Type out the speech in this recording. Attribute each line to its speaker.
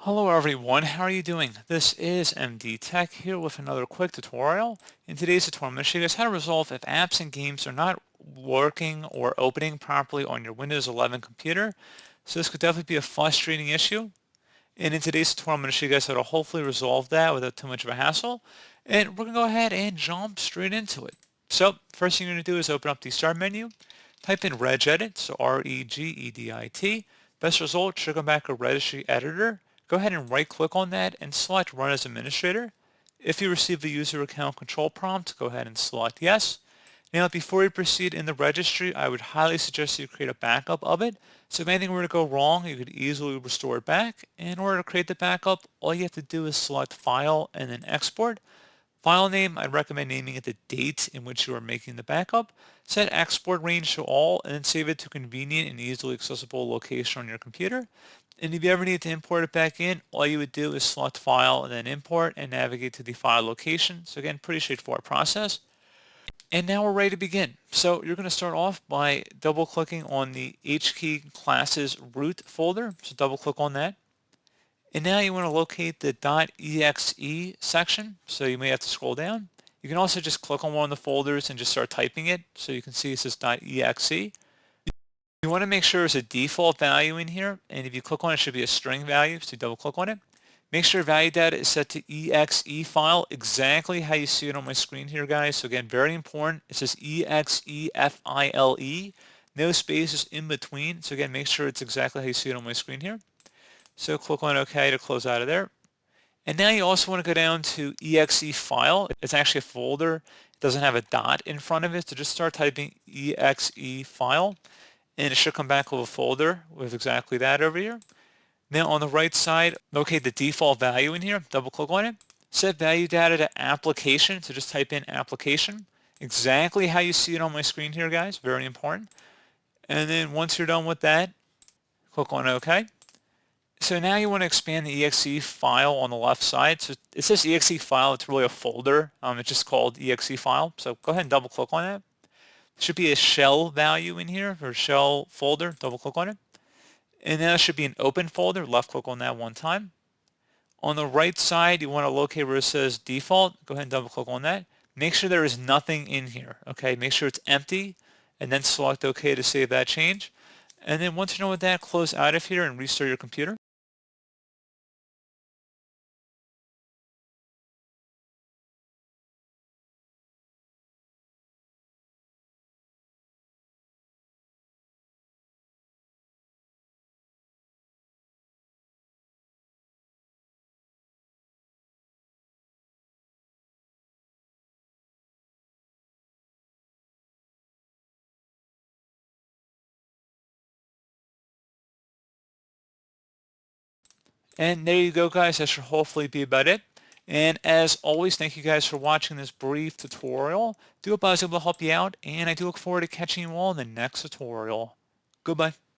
Speaker 1: Hello everyone, how are you doing? This is MD Tech here with another quick tutorial. In today's tutorial, I'm going to show you guys how to resolve if apps and games are not working or opening properly on your Windows 11 computer. So this could definitely be a frustrating issue. And in today's tutorial, I'm going to show you guys how to hopefully resolve that without too much of a hassle. And we're going to go ahead and jump straight into it. So first thing you're going to do is open up the Start menu, type in regedit, so Regedit. Best result should come back a registry editor. Go ahead and right click on that and select Run as Administrator. If you receive the user account control prompt, go ahead and select Yes. Now, before you proceed in the registry, I would highly suggest you create a backup of it. So if anything were to go wrong, you could easily restore it back. In order to create the backup, all you have to do is select File and then Export. File name, I'd recommend naming it the date in which you are making the backup. Set export range to all and then save it to a convenient and easily accessible location on your computer. And if you ever need to import it back in, all you would do is select File and then Import and navigate to the file location. So again, pretty straightforward process. And now we're ready to begin. So you're going to start off by double clicking on the HKey classes root folder. So double click on that. And now you want to locate the .exe section. So you may have to scroll down. You can also just click on one of the folders and just start typing it. So you can see it says .exe. You want to make sure there's a default value in here. And if you click on it, it should be a string value. So double click on it. Make sure value data is set to exe file, exactly how you see it on my screen here, guys. So again, very important. It says exe file, no spaces in between. So again, make sure it's exactly how you see it on my screen here. So click on OK to close out of there. And now you also want to go down to exe file. It's actually a folder. It doesn't have a dot in front of it. So just start typing exe file, and it should come back with a folder with exactly that over here. Now on the right side, locate the default value in here, double click on it. Set value data to application, so just type in application. Exactly how you see it on my screen here, guys, very important. And then once you're done with that, click on OK. So now you want to expand the exe file on the left side. So it says exe file, it's really a folder. It's just called exe file. So go ahead and double click on that. There should be a shell value in here, or shell folder, double click on it. And then there should be an open folder. Left click on that one time. On the right side, you want to locate where it says default. Go ahead and double click on that. Make sure there is nothing in here. Okay, make sure it's empty and then select OK to save that change. And then once you're done with that, close out of here and restart your computer. And there you go, guys. That should hopefully be about it. And as always, thank you guys for watching this brief tutorial. Do hope I was able to help you out, and I do look forward to catching you all in the next tutorial. Goodbye.